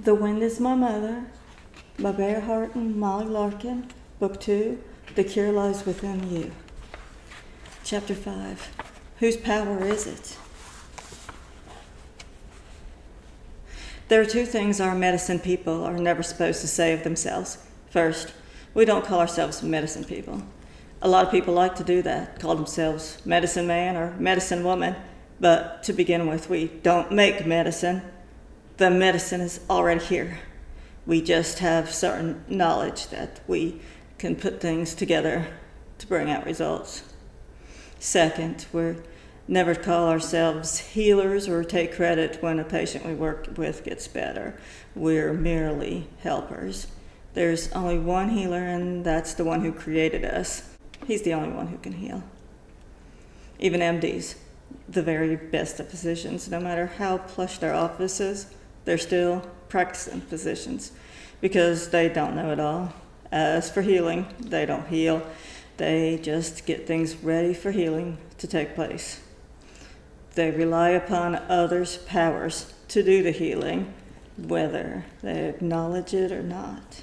The Wind is My Mother by Bear Hart and Molly Larkin. Book 2, The Cure Lies Within You. Chapter 5, Whose Power Is It? There are two things our medicine people are never supposed to say of themselves. First, we don't call ourselves medicine people. A lot of people like to do that, call themselves medicine man or medicine woman, but to begin with, we don't make medicine. The medicine is already here. We just have certain knowledge that we can put things together to bring out results. Second, we're never call ourselves healers or take credit when a patient we work with gets better. We're merely helpers. There's only one healer, and that's the one who created us. He's the only one who can heal. Even MDs, the very best of physicians, no matter how plush their office is, they're still practicing physicians because they don't know it all. As for healing, they don't heal. They just get things ready for healing to take place. They rely upon others' powers to do the healing, whether they acknowledge it or not.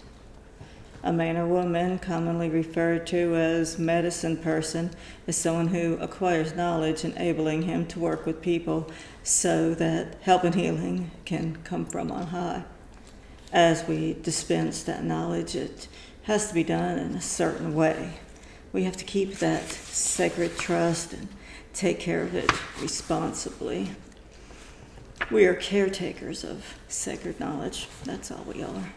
A man or woman, commonly referred to as medicine person, is someone who acquires knowledge, enabling him to work with people so that help and healing can come from on high. As we dispense that knowledge, it has to be done in a certain way. We have to keep that sacred trust and take care of it responsibly. We are caretakers of sacred knowledge. That's all we are.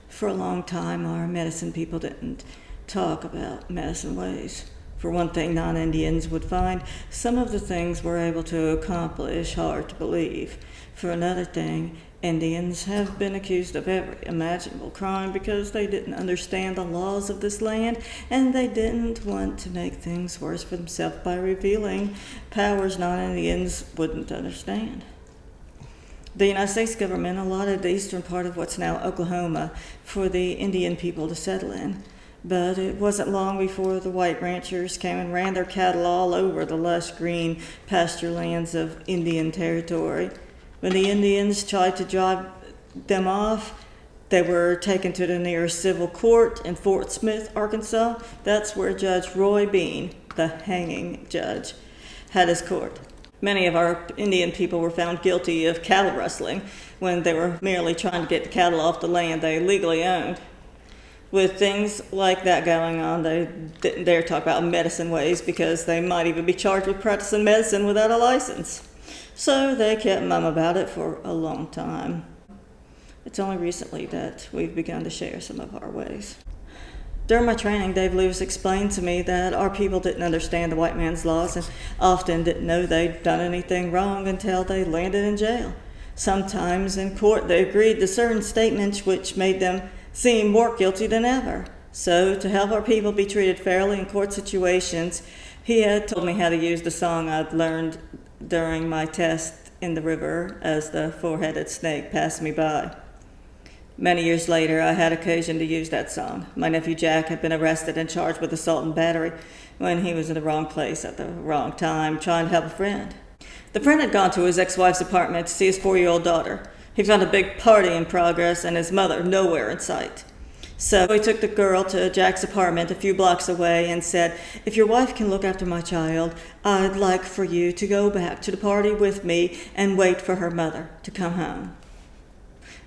For a long time, our medicine people didn't talk about medicine ways. For one thing, non-Indians would find some of the things we're able to accomplish hard to believe. For another thing, Indians have been accused of every imaginable crime because they didn't understand the laws of this land, and they didn't want to make things worse for themselves by revealing powers non-Indians wouldn't understand. The United States government allotted the eastern part of what's now Oklahoma for the Indian people to settle in. But it wasn't long before the white ranchers came and ran their cattle all over the lush green pasture lands of Indian territory. When the Indians tried to drive them off, they were taken to the nearest civil court in Fort Smith, Arkansas. That's where Judge Roy Bean, the hanging judge, had his court. Many of our Indian people were found guilty of cattle rustling when they were merely trying to get the cattle off the land they legally owned. With things like that going on, they didn't dare talk about medicine ways because they might even be charged with practicing medicine without a license. So they kept mum about it for a long time. It's only recently that we've begun to share some of our ways. During my training, Dave Lewis explained to me that our people didn't understand the white man's laws and often didn't know they'd done anything wrong until they landed in jail. Sometimes in court they agreed to certain statements which made them seem more guilty than ever. So to help our people be treated fairly in court situations, he had told me how to use the song I'd learned during my test in the river as the four-headed snake passed me by. Many years later, I had occasion to use that song. My nephew Jack had been arrested and charged with assault and battery when he was in the wrong place at the wrong time trying to help a friend. The friend had gone to his ex-wife's apartment to see his 4-year-old daughter. He found a big party in progress and his mother nowhere in sight. So he took the girl to Jack's apartment a few blocks away and said, "If your wife can look after my child, I'd like for you to go back to the party with me and wait for her mother to come home."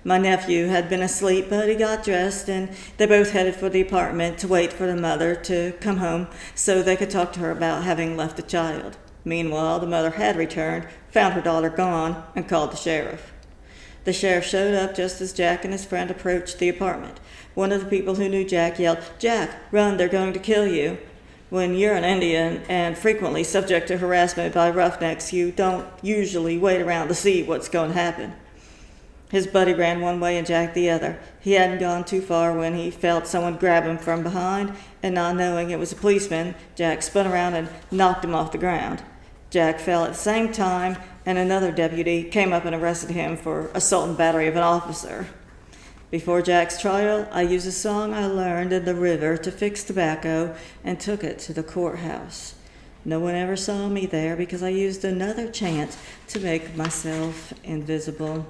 My nephew had been asleep, but he got dressed and they both headed for the apartment to wait for the mother to come home so they could talk to her about having left the child. Meanwhile, the mother had returned, found her daughter gone, and called the sheriff. The sheriff showed up just as Jack and his friend approached the apartment. One of the people who knew Jack yelled, "Jack, run, they're going to kill you." When you're an Indian and frequently subject to harassment by roughnecks, you don't usually wait around to see what's going to happen. His buddy ran one way and Jack the other. He hadn't gone too far when he felt someone grab him from behind, and not knowing it was a policeman, Jack spun around and knocked him off the ground. Jack fell at the same time, and another deputy came up and arrested him for assault and battery of an officer. Before Jack's trial, I used a song I learned in the river to fix tobacco and took it to the courthouse. No one ever saw me there because I used another chant to make myself invisible.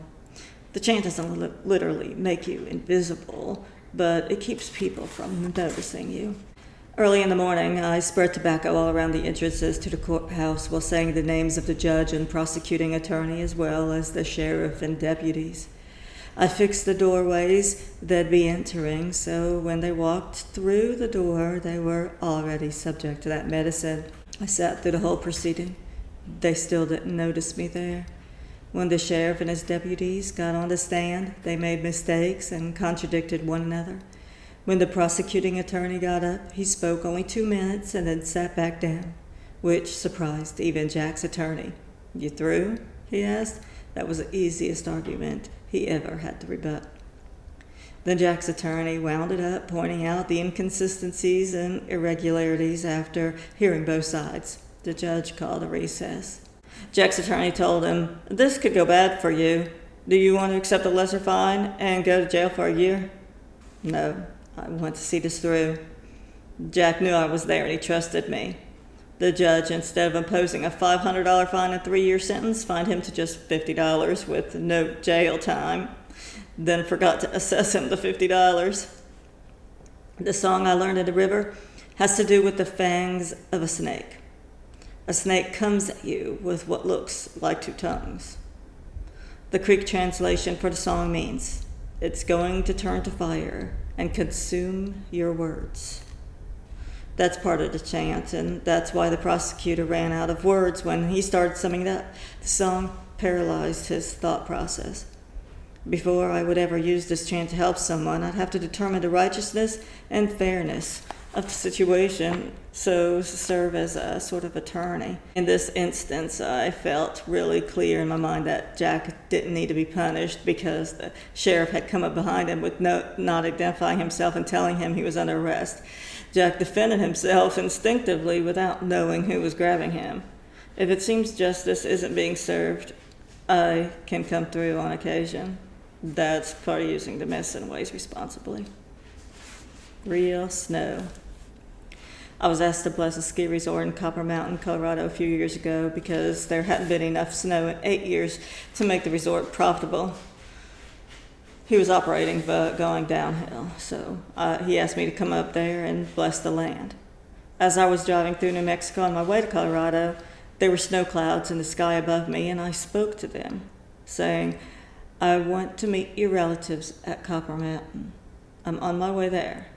The chant doesn't literally make you invisible, but it keeps people from noticing you. Early in the morning, I spread tobacco all around the entrances to the courthouse while saying the names of the judge and prosecuting attorney as well as the sheriff and deputies. I fixed the doorways they'd be entering, so when they walked through the door, they were already subject to that medicine. I sat through the whole proceeding. They still didn't notice me there. When the sheriff and his deputies got on the stand, they made mistakes and contradicted one another. When the prosecuting attorney got up, he spoke only 2 minutes and then sat back down, which surprised even Jack's attorney. "You through?" he asked. That was the easiest argument he ever had to rebut. Then Jack's attorney wound it up, pointing out the inconsistencies and irregularities after hearing both sides. The judge called a recess. Jack's attorney told him, "This could go bad for you. Do you want to accept a lesser fine and go to jail for a year?" "No, I want to see this through." Jack knew I was there and he trusted me. The judge, instead of imposing a $500 fine and 3-year sentence, fined him to just $50 with no jail time, then forgot to assess him the $50. The song I learned in the river has to do with the fangs of a snake. A snake comes at you with what looks like 2 tongues. The Greek translation for the song means, "It's going to turn to fire and consume your words." That's part of the chant, and that's why the prosecutor ran out of words when he started summing it up. The song paralyzed his thought process. Before I would ever use this chant to help someone, I'd have to determine the righteousness and fairness of the situation, so serve as a sort of attorney. In this instance, I felt really clear in my mind that Jack didn't need to be punished because the sheriff had come up behind him with not identifying himself and telling him he was under arrest. Jack defended himself instinctively without knowing who was grabbing him. If it seems justice isn't being served, I can come through on occasion. That's part of using the medicine ways responsibly. Real snow. I was asked to bless a ski resort in Copper Mountain, Colorado a few years ago because there hadn't been enough snow in 8 years to make the resort profitable. He was operating but going downhill, so he asked me to come up there and bless the land. As I was driving through New Mexico on my way to Colorado, there were snow clouds in the sky above me, and I spoke to them, saying, "I want to meet your relatives at Copper Mountain. I'm on my way there."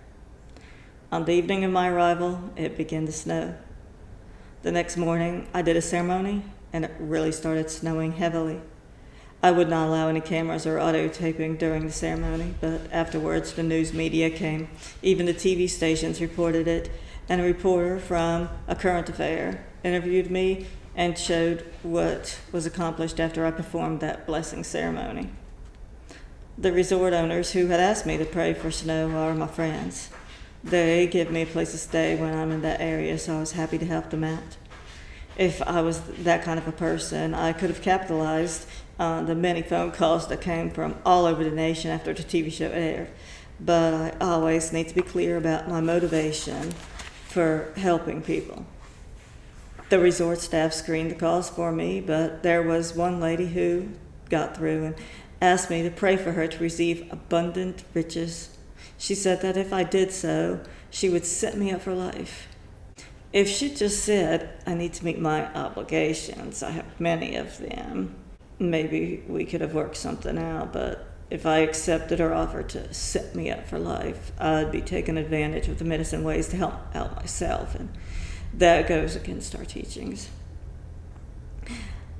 On the evening of my arrival, it began to snow. The next morning, I did a ceremony, and it really started snowing heavily. I would not allow any cameras or audio taping during the ceremony, but afterwards the news media came. Even the TV stations reported it, and a reporter from A Current Affair interviewed me and showed what was accomplished after I performed that blessing ceremony. The resort owners who had asked me to pray for snow are my friends. They give me a place to stay when I'm in that area, so I was happy to help them out. If I was that kind of a person, I could have capitalized on the many phone calls that came from all over the nation after the TV show aired. But I always need to be clear about my motivation for helping people. The resort staff screened the calls for me, but there was one lady who got through and asked me to pray for her to receive abundant riches. She said that if I did so, she would set me up for life. If she just said, "I need to meet my obligations, I have many of them," maybe we could have worked something out, but if I accepted her offer to set me up for life, I'd be taking advantage of the medicine ways to help out myself, and that goes against our teachings.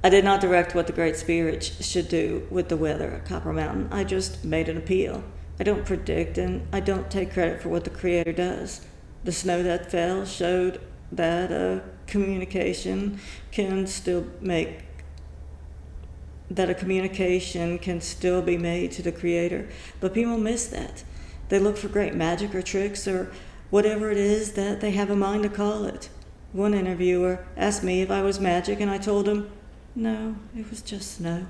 I did not direct what the Great Spirit should do with the weather at Copper Mountain. I just made an appeal. I don't predict, and I don't take credit for what the Creator does. The snow that fell showed that a communication can still be made to the Creator, but people miss that. They look for great magic or tricks or whatever it is that they have a mind to call it. One interviewer asked me if I was magic, and I told him, no, it was just snow.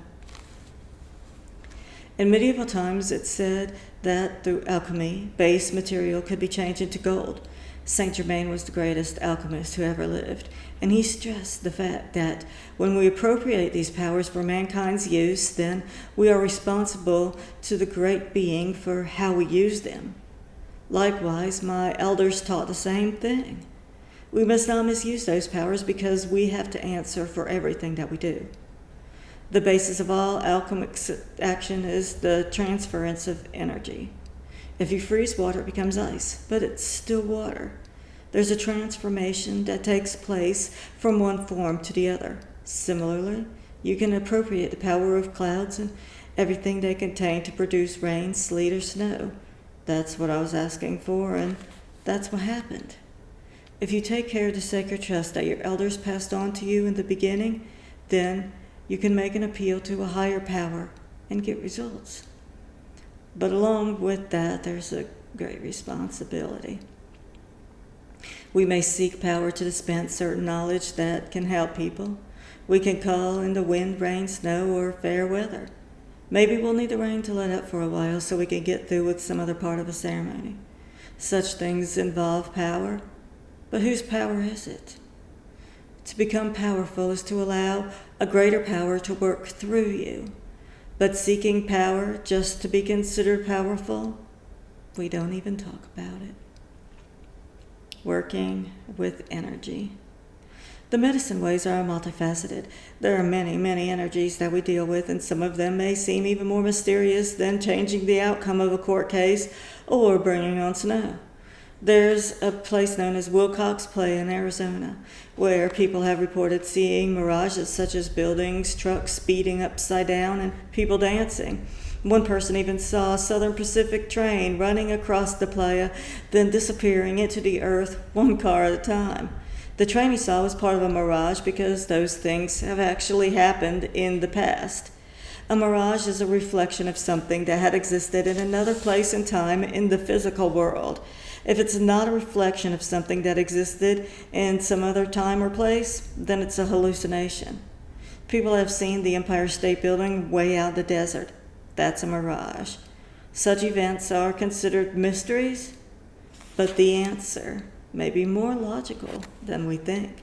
In medieval times, it's said that through alchemy, base material could be changed into gold. Saint Germain was the greatest alchemist who ever lived, and he stressed the fact that when we appropriate these powers for mankind's use, then we are responsible to the great being for how we use them. Likewise, my elders taught the same thing. We must not misuse those powers because we have to answer for everything that we do. The basis of all alchemic action is the transference of energy. If you freeze water, it becomes ice, but it's still water. There's a transformation that takes place from one form to the other. Similarly, you can appropriate the power of clouds and everything they contain to produce rain, sleet, or snow. That's what I was asking for, and that's what happened. If you take care to sacred trust that your elders passed on to you in the beginning, then you can make an appeal to a higher power and get results. But along with that, there's a great responsibility. We may seek power to dispense certain knowledge that can help people. We can call in the wind, rain, snow, or fair weather. Maybe we'll need the rain to let up for a while so we can get through with some other part of the ceremony. Such things involve power, but whose power is it? To become powerful is to allow a greater power to work through you. But seeking power just to be considered powerful, we don't even talk about it. Working with energy. The medicine ways are multifaceted. There are many, many energies that we deal with, and some of them may seem even more mysterious than changing the outcome of a court case or bringing on snow. There's a place known as Wilcox Play in Arizona, where people have reported seeing mirages such as buildings, trucks speeding upside down, and people dancing. One person even saw a Southern Pacific train running across the playa, then disappearing into the earth one car at a time. The train he saw was part of a mirage because those things have actually happened in the past. A mirage is a reflection of something that had existed in another place and time in the physical world. If it's not a reflection of something that existed in some other time or place, then it's a hallucination. People have seen the Empire State Building way out in the desert. That's a mirage. Such events are considered mysteries, but the answer may be more logical than we think.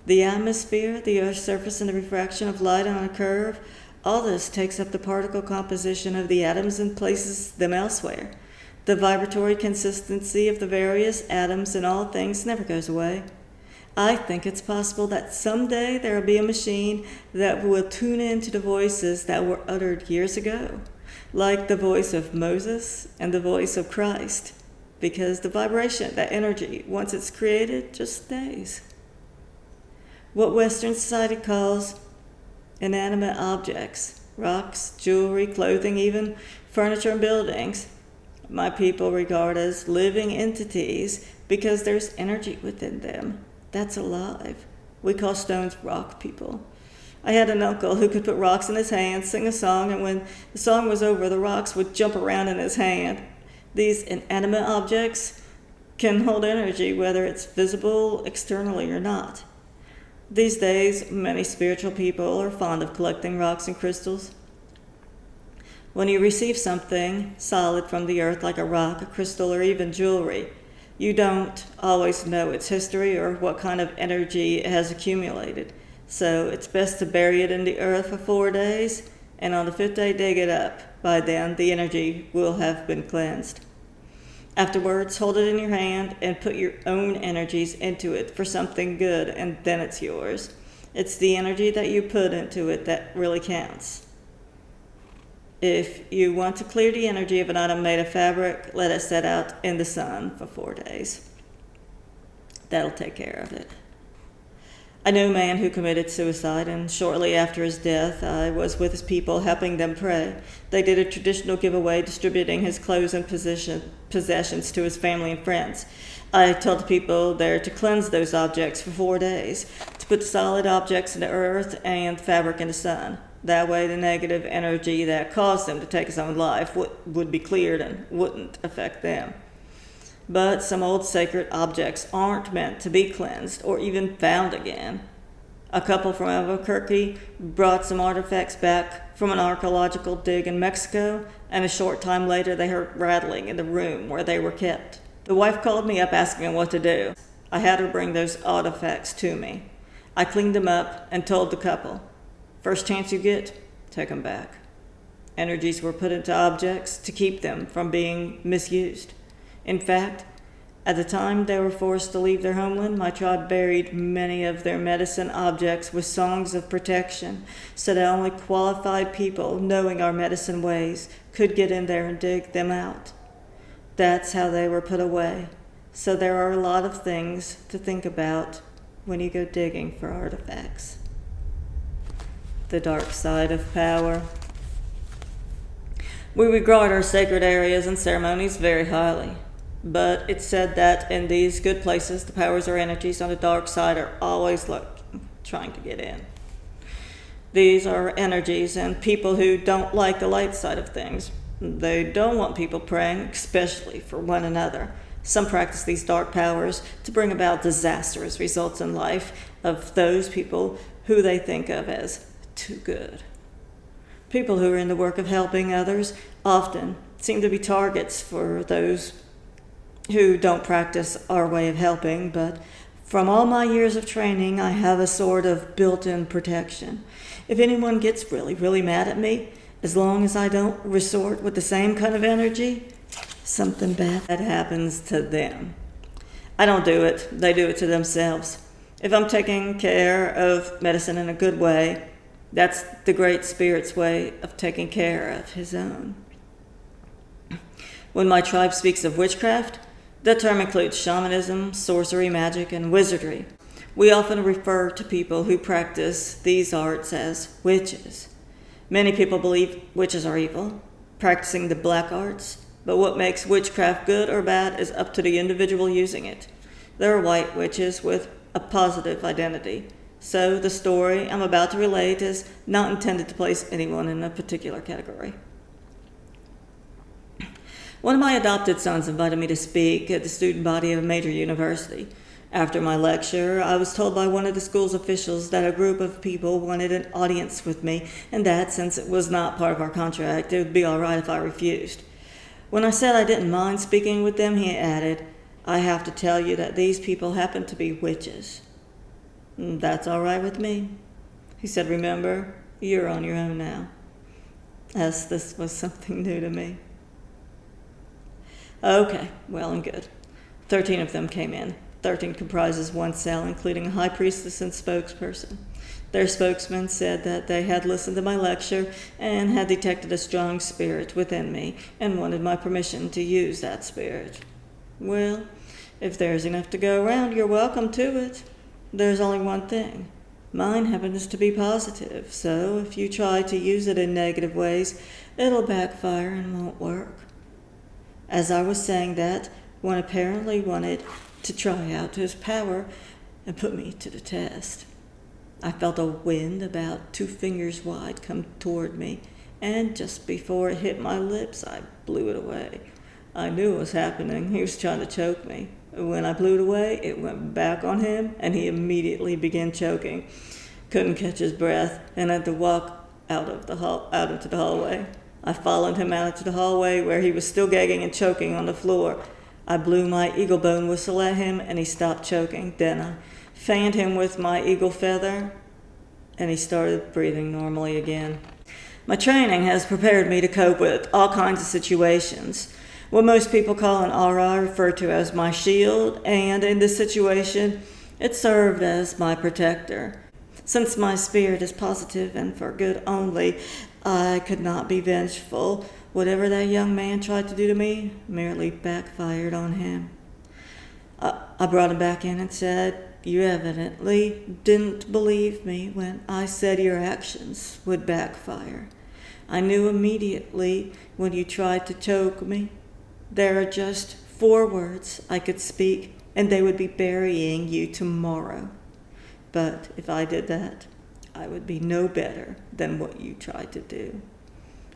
The atmosphere, the Earth's surface, and the refraction of light on a curve, all this takes up the particle composition of the atoms and places them elsewhere. The vibratory consistency of the various atoms in all things never goes away. I think it's possible that someday there will be a machine that will tune into the voices that were uttered years ago, like the voice of Moses and the voice of Christ, because the vibration, that energy, once it's created, just stays. What Western society calls inanimate objects, rocks, jewelry, clothing, even furniture and buildings, my people regard as living entities because there's energy within them that's alive. We call stones rock people. I had an uncle who could put rocks in his hand, sing a song, and when the song was over, the rocks would jump around in his hand. These inanimate objects can hold energy, whether it's visible externally or not. These days, many spiritual people are fond of collecting rocks and crystals. When you receive something solid from the earth, like a rock, a crystal, or even jewelry, you don't always know its history or what kind of energy it has accumulated. So it's best to bury it in the earth for 4 days, and on the 5th day, dig it up. By then, the energy will have been cleansed. Afterwards, hold it in your hand and put your own energies into it for something good, and then it's yours. It's the energy that you put into it that really counts. If you want to clear the energy of an item made of fabric, let it set out in the sun for 4 days. That'll take care of it. I knew a man who committed suicide, and shortly after his death, I was with his people helping them pray. They did a traditional giveaway, distributing his clothes and possessions to his family and friends. I told the people there to cleanse those objects for 4 days, to put the solid objects in the earth and fabric in the sun. That way the negative energy that caused him to take his own life would be cleared and wouldn't affect them. But some old sacred objects aren't meant to be cleansed or even found again. A couple from Albuquerque brought some artifacts back from an archaeological dig in Mexico, and a short time later they heard rattling in the room where they were kept. The wife called me up asking what to do. I had her bring those artifacts to me. I cleaned them up and told the couple, first chance you get, take them back. Energies were put into objects to keep them from being misused. In fact, at the time they were forced to leave their homeland, my tribe buried many of their medicine objects with songs of protection so that only qualified people knowing our medicine ways could get in there and dig them out. That's how they were put away. So there are a lot of things to think about when you go digging for artifacts. The dark side of power. We regard our sacred areas and ceremonies very highly. But it's said that in these good places, the powers or energies on the dark side are always looking, trying to get in. These are energies and people who don't like the light side of things. They don't want people praying, especially for one another. Some practice these dark powers to bring about disastrous results in life of those people who they think of as too good. People who are in the work of helping others often seem to be targets for those who don't practice our way of helping, but from all my years of training, I have a sort of built-in protection. If anyone gets really, really mad at me, as long as I don't resort with the same kind of energy, something bad happens to them. I don't do it. They do it to themselves. If I'm taking care of medicine in a good way, that's the Great Spirit's way of taking care of his own. When my tribe speaks of witchcraft, the term includes shamanism, sorcery, magic, and wizardry. We often refer to people who practice these arts as witches. Many people believe witches are evil, practicing the black arts, but what makes witchcraft good or bad is up to the individual using it. There are white witches with a positive identity, so the story I'm about to relate is not intended to place anyone in a particular category. One of my adopted sons invited me to speak at the student body of a major university. After my lecture, I was told by one of the school's officials that a group of people wanted an audience with me, and that since it was not part of our contract, it would be all right if I refused. When I said I didn't mind speaking with them, he added, I have to tell you that these people happen to be witches. That's all right with me. He said, remember, you're on your own now. As this was something new to me. Okay, well and good. 13 of them came in. 13 comprises one cell, including a high priestess and spokesperson. Their spokesman said that they had listened to my lecture and had detected a strong spirit within me and wanted my permission to use that spirit. Well, if there's enough to go around, you're welcome to it. There's only one thing. Mine happens to be positive, so if you try to use it in negative ways, it'll backfire and won't work. As I was saying that, one apparently wanted to try out his power and put me to the test. I felt a wind about 2 fingers wide come toward me, and just before it hit my lips, I blew it away. I knew what was happening. He was trying to choke me. When I blew it away, it went back on him, and he immediately began choking. Couldn't catch his breath, and had to walk out into the hallway. I followed him out into the hallway where he was still gagging and choking on the floor. I blew my eagle bone whistle at him, and he stopped choking. Then I fanned him with my eagle feather, and he started breathing normally again. My training has prepared me to cope with all kinds of situations. What most people call an aura I refer to as my shield, and in this situation, it served as my protector. Since my spirit is positive and for good only, I could not be vengeful. Whatever that young man tried to do to me merely backfired on him. I brought him back in and said, you evidently didn't believe me when I said your actions would backfire. I knew immediately when you tried to choke me. There are just 4 words I could speak, and they would be burying you tomorrow. But if I did that, I would be no better than what you tried to do.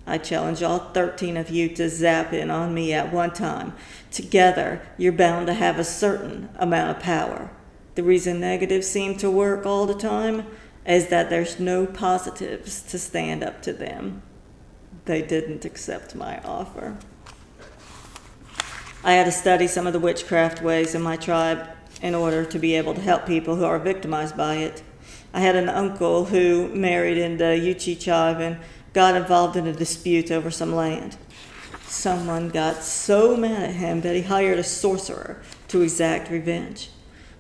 I challenge all 13 of you to zap in on me at one time. Together, you're bound to have a certain amount of power. The reason negatives seem to work all the time is that there's no positives to stand up to them. They didn't accept my offer. I had to study some of the witchcraft ways in my tribe in order to be able to help people who are victimized by it. I had an uncle who married in the Yuchi tribe and got involved in a dispute over some land. Someone got so mad at him that he hired a sorcerer to exact revenge.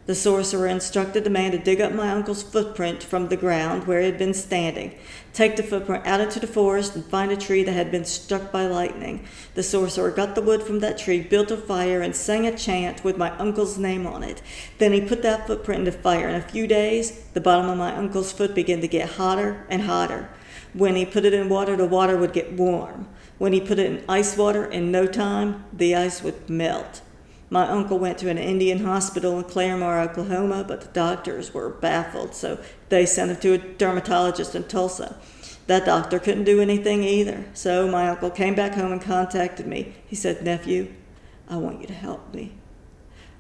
The sorcerer instructed the man to dig up my uncle's footprint from the ground where he had been standing, take the footprint out into the forest, and find a tree that had been struck by lightning. The sorcerer got the wood from that tree, built a fire, and sang a chant with my uncle's name on it. Then he put that footprint in the fire. In a few days, the bottom of my uncle's foot began to get hotter and hotter. When he put it in water, the water would get warm. When he put it in ice water, in no time, the ice would melt. My uncle went to an Indian hospital in Claremore, Oklahoma, but the doctors were baffled, so they sent him to a dermatologist in Tulsa. That doctor couldn't do anything either, so my uncle came back home and contacted me. He said, "Nephew, I want you to help me."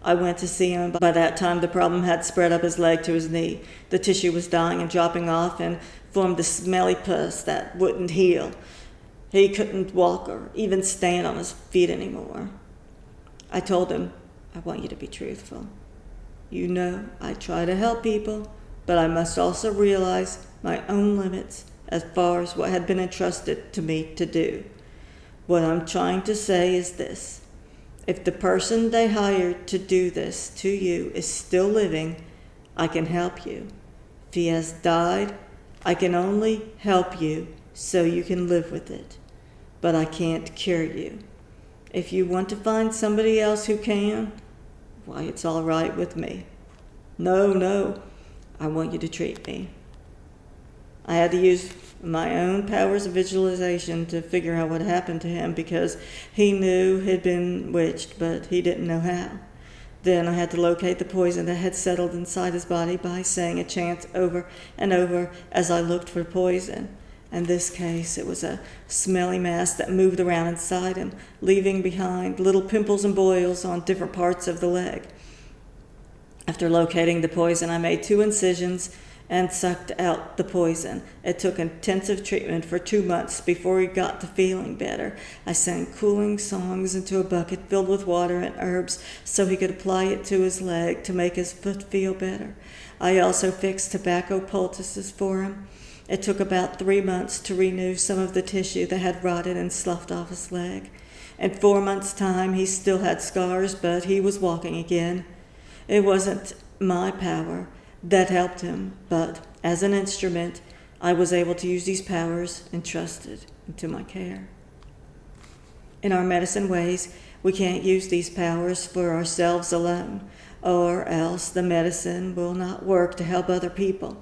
I went to see him. By that time, the problem had spread up his leg to his knee. The tissue was dying and dropping off and formed a smelly pus that wouldn't heal. He couldn't walk or even stand on his feet anymore. I told him, "I want you to be truthful. You know, I try to help people, but I must also realize my own limits as far as what had been entrusted to me to do. What I'm trying to say is this. If the person they hired to do this to you is still living, I can help you. If he has died, I can only help you so you can live with it, but I can't cure you. If you want to find somebody else who can, why, it's all right with me. No, I want you to treat me." I had to use my own powers of visualization to figure out what happened to him because he knew he'd been witched, but he didn't know how. Then I had to locate the poison that had settled inside his body by saying a chant over and over as I looked for poison. In this case, it was a smelly mass that moved around inside him, leaving behind little pimples and boils on different parts of the leg. After locating the poison, I made 2 incisions and sucked out the poison. It took intensive treatment for 2 months before he got to feeling better. I sang cooling songs into a bucket filled with water and herbs so he could apply it to his leg to make his foot feel better. I also fixed tobacco poultices for him. It took about 3 months to renew some of the tissue that had rotted and sloughed off his leg. In 4 months' time, he still had scars, but he was walking again. It wasn't my power that helped him, but as an instrument, I was able to use these powers entrusted into my care. In our medicine ways, we can't use these powers for ourselves alone, or else the medicine will not work to help other people.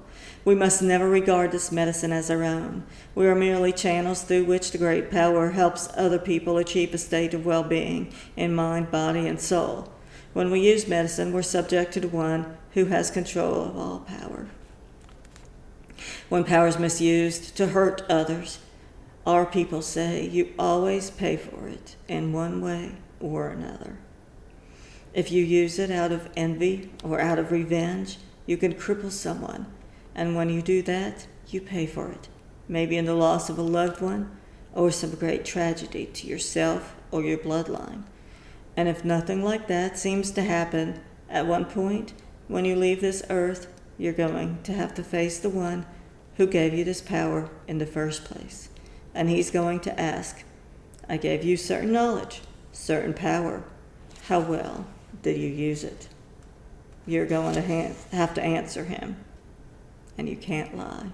We must never regard this medicine as our own. We are merely channels through which the great power helps other people achieve a state of well-being in mind, body, and soul. When we use medicine, we're subject to the one who has control of all power. When power is misused to hurt others, our people say you always pay for it in one way or another. If you use it out of envy or out of revenge, you can cripple someone. And when you do that, you pay for it, maybe in the loss of a loved one or some great tragedy to yourself or your bloodline. And if nothing like that seems to happen, at one point, when you leave this earth, you're going to have to face the one who gave you this power in the first place. And he's going to ask, "I gave you certain knowledge, certain power. How well did you use it?" You're going to have to answer him. And you can't lie.